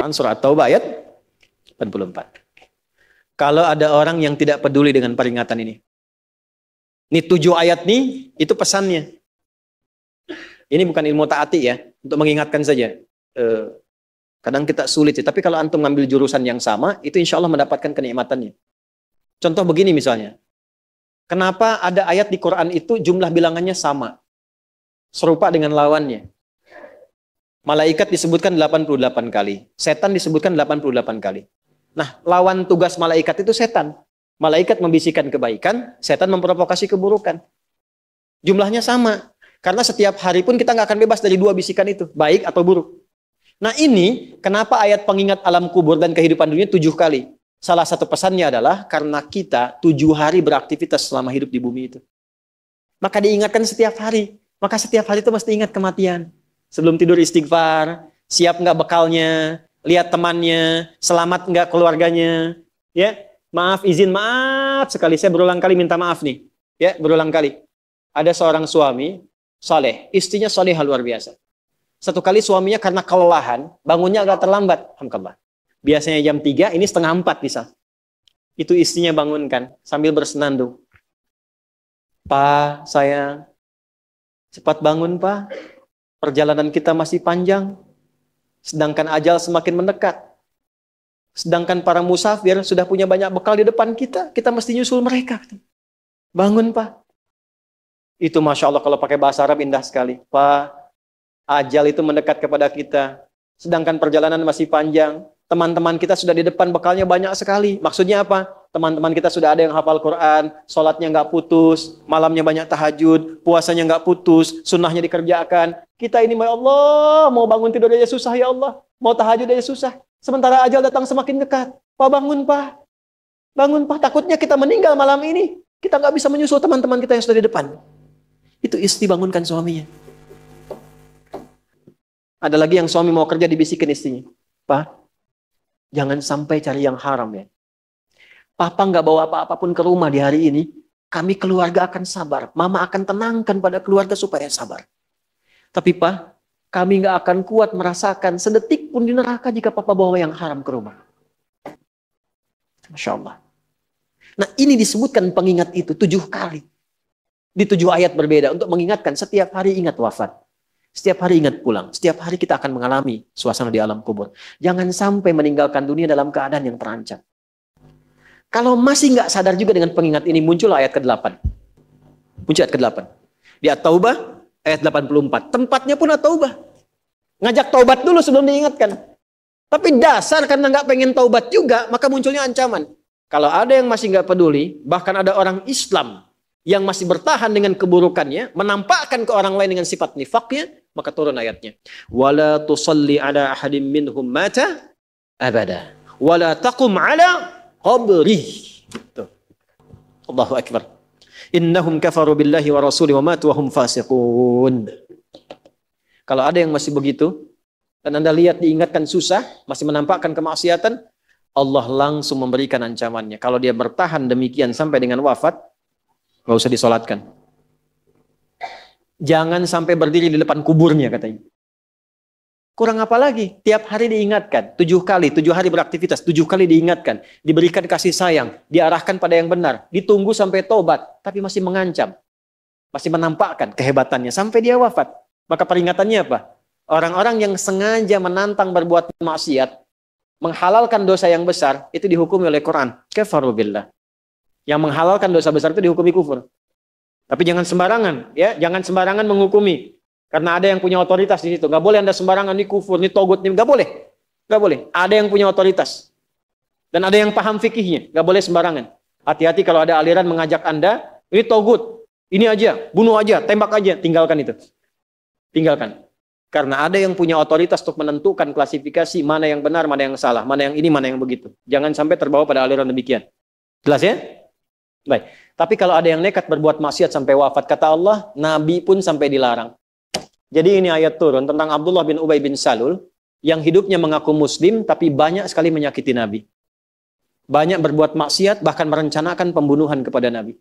Quran surah At-Taubah ayat 84. Kalau ada orang yang tidak peduli dengan peringatan ini. Ini 7 ayat nih, itu pesannya. Ini bukan ilmu ta'ati ya, untuk mengingatkan saja. Kadang kita sulit ya, tapi kalau antum ngambil jurusan yang sama, itu insya Allah mendapatkan kenikmatannya. Contoh begini misalnya. Kenapa ada ayat di Quran itu jumlah bilangannya sama? Serupa dengan lawannya. Malaikat disebutkan 88 kali. Setan disebutkan 88 kali. Nah, lawan tugas malaikat itu setan. Malaikat membisikkan kebaikan, setan memprovokasi keburukan. Jumlahnya sama. Karena setiap hari pun kita nggak akan bebas dari 2 bisikan itu, baik atau buruk. Nah ini, kenapa ayat pengingat alam kubur dan kehidupan dunia 7 kali? Salah satu pesannya adalah karena kita 7 hari beraktivitas selama hidup di bumi itu. Maka diingatkan setiap hari. Maka setiap hari itu mesti ingat kematian. Sebelum tidur istighfar, siap nggak bekalnya, lihat temannya, selamat nggak keluarganya, ya maaf sekali, saya berulang kali minta maaf nih, ya berulang kali. Ada seorang suami saleh, istrinya salehah luar biasa. Satu kali suaminya karena kelelahan, bangunnya agak terlambat, alhamdulillah. Biasanya jam 3, ini setengah 4 bisa. Itu istrinya bangunkan sambil bersenandung. Pak, sayang, cepat bangun Pak. Perjalanan kita masih panjang. Sedangkan ajal semakin mendekat. Sedangkan para musafir sudah punya banyak bekal di depan kita. Kita mesti nyusul mereka. Bangun Pak. Itu Masya Allah kalau pakai bahasa Arab indah sekali. Pak, ajal itu mendekat kepada kita. Sedangkan perjalanan masih panjang. Teman-teman kita sudah di depan, bekalnya banyak sekali. Maksudnya apa? Teman-teman kita sudah ada yang hafal Quran, sholatnya nggak putus, malamnya banyak tahajud, puasanya nggak putus, sunnahnya dikerjakan. Kita ini, ya Allah, mau bangun tidur aja susah ya Allah. Mau tahajud aja susah. Sementara ajal datang semakin dekat. Pak bangun Pak. Bangun Pak. Takutnya kita meninggal malam ini. Kita nggak bisa menyusul teman-teman kita yang sudah di depan. Itu istri bangunkan suaminya. Ada lagi yang suami mau kerja dibisikin istrinya. Pak, jangan sampai cari yang haram ya. Papa nggak bawa apa-apapun ke rumah di hari ini. Kami keluarga akan sabar. Mama akan tenangkan pada keluarga supaya sabar. Tapi Pak, kami nggak akan kuat merasakan sedetik pun di neraka jika Papa bawa yang haram ke rumah. Masya Allah. Nah ini disebutkan pengingat itu 7 kali. Di 7 ayat berbeda untuk mengingatkan setiap hari ingat wafat. Setiap hari ingat pulang. Setiap hari kita akan mengalami suasana di alam kubur. Jangan sampai meninggalkan dunia dalam keadaan yang terancam. Kalau masih nggak sadar juga dengan pengingat ini, muncul ayat ke-8. Muncul ayat ke-8. Di At-Taubah, ayat 84. Tempatnya pun At-Taubah. Ngajak taubat dulu sebelum diingatkan. Tapi dasar karena nggak pengen taubat juga, maka munculnya ancaman. Kalau ada yang masih nggak peduli, bahkan ada orang Islam yang masih bertahan dengan keburukannya, menampakkan ke orang lain dengan sifat nifaknya, maka turun ayatnya. Wala tusalli ala ahadim minhum mata abada. Wala taqum ala qabri. Allahu akbar. Innahum kafaru billahi wa rasuli wa matu wa hum fasiqun. Kalau ada yang masih begitu, dan Anda lihat diingatkan susah, masih menampakkan kemaksiatan, Allah langsung memberikan ancamannya. Kalau dia bertahan demikian sampai dengan wafat, nggak usah disolatkan. Jangan sampai berdiri di depan kuburnya katanya. Kurang apa lagi? Tiap hari diingatkan. 7 kali, 7 hari beraktivitas, 7 kali diingatkan. Diberikan kasih sayang, diarahkan pada yang benar. Ditunggu sampai tobat, tapi masih mengancam. Masih menampakkan kehebatannya sampai dia wafat. Maka peringatannya apa? Orang-orang yang sengaja menantang berbuat maksiat, menghalalkan dosa yang besar, itu dihukumi oleh Quran. Kafaru billah. Yang menghalalkan dosa besar itu dihukumi kufur. Tapi jangan sembarangan, ya, jangan sembarangan menghukumi. Karena ada yang punya otoritas di situ. Nggak boleh Anda sembarangan, ini kufur, ini togut, ini nggak boleh. Nggak boleh. Ada yang punya otoritas. Dan ada yang paham fikihnya. Nggak boleh sembarangan. Hati-hati kalau ada aliran mengajak Anda, ini togut, ini aja, bunuh aja, tembak aja, tinggalkan itu. Tinggalkan. Karena ada yang punya otoritas untuk menentukan klasifikasi mana yang benar, mana yang salah, mana yang ini, mana yang begitu. Jangan sampai terbawa pada aliran demikian. Jelas ya? Baik. Tapi kalau ada yang nekat berbuat maksiat sampai wafat, kata Allah, Nabi pun sampai dilarang. Jadi ini ayat turun tentang Abdullah bin Ubay bin Salul yang hidupnya mengaku muslim tapi banyak sekali menyakiti Nabi. Banyak berbuat maksiat bahkan merencanakan pembunuhan kepada Nabi.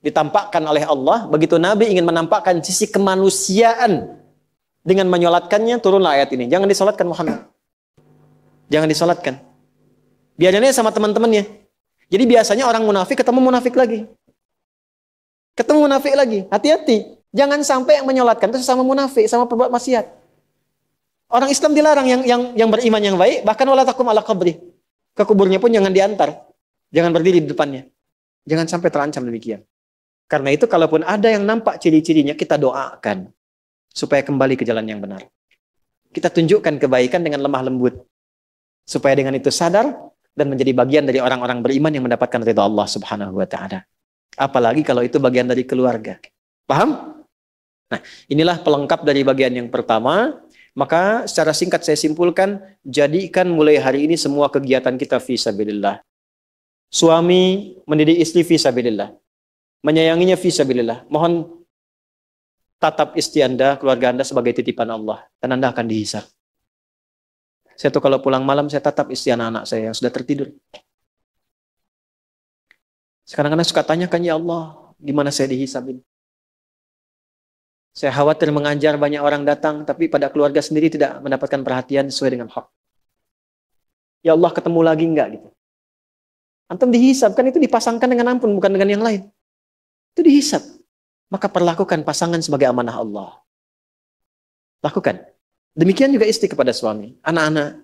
Ditampakkan oleh Allah, begitu Nabi ingin menampakkan sisi kemanusiaan dengan menyolatkannya, turunlah ayat ini. Jangan disolatkan Muhammad. Jangan disolatkan. Biarinnya sama teman-temannya. Jadi biasanya orang munafik ketemu munafik lagi. Ketemu munafik lagi. Hati-hati. Jangan sampai yang menyolatkan itu sesama munafik, sama perbuat maksiat. Orang Islam dilarang yang beriman yang baik, bahkan wala takum ala qabri. Ke kuburnya pun jangan diantar. Jangan berdiri di depannya. Jangan sampai terancam demikian. Karena itu kalaupun ada yang nampak ciri-cirinya, kita doakan supaya kembali ke jalan yang benar. Kita tunjukkan kebaikan dengan lemah lembut. Supaya dengan itu sadar dan menjadi bagian dari orang-orang beriman yang mendapatkan ridha Allah Subhanahu wa taala. Apalagi kalau itu bagian dari keluarga. Paham? Nah, inilah pelengkap dari bagian yang pertama. Maka secara singkat saya simpulkan, jadikan mulai hari ini semua kegiatan kita fi sabilillah. Suami mendidik istri fi sabilillah. Menyayanginya fi sabilillah. Mohon tatap istri Anda, keluarga Anda sebagai titipan Allah. Dan Anda akan dihisab. Saya tuh kalau pulang malam, saya tatap istri anak-anak saya yang sudah tertidur. Kadang-kadang suka tanyakan, ya Allah, gimana saya dihisabin? Saya khawatir mengajar banyak orang datang, tapi pada keluarga sendiri tidak mendapatkan perhatian sesuai dengan hak. Ya Allah, ketemu lagi enggak gitu. Antum dihisab, kan itu dipasangkan dengan ampun, bukan dengan yang lain. Itu dihisab. Maka perlakukan pasangan sebagai amanah Allah. Lakukan. Demikian juga istri kepada suami, anak-anak.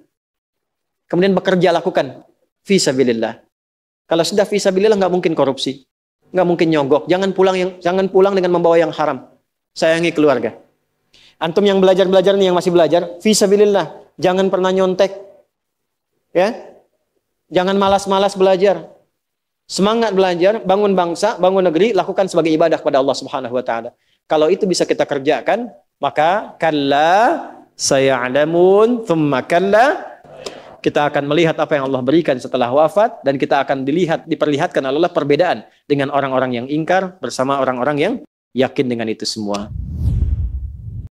Kemudian bekerja lakukan. Fi sabilillah. Kalau sudah fi sabilillah nggak mungkin korupsi. Nggak mungkin nyogok. Jangan pulang dengan membawa yang haram. Sayangi keluarga. Antum yang belajar nih, yang masih belajar, fi sabilillah. Jangan pernah nyontek. Ya. Jangan malas-malas belajar. Semangat belajar, bangun bangsa, bangun negeri, lakukan sebagai ibadah kepada Allah Subhanahu wa taala. Kalau itu bisa kita kerjakan, maka kalla saya'lamun thumma kalla, kita akan melihat apa yang Allah berikan setelah wafat, dan kita akan diperlihatkan oleh Allah perbedaan dengan orang-orang yang ingkar bersama orang-orang yang yakin dengan itu semua.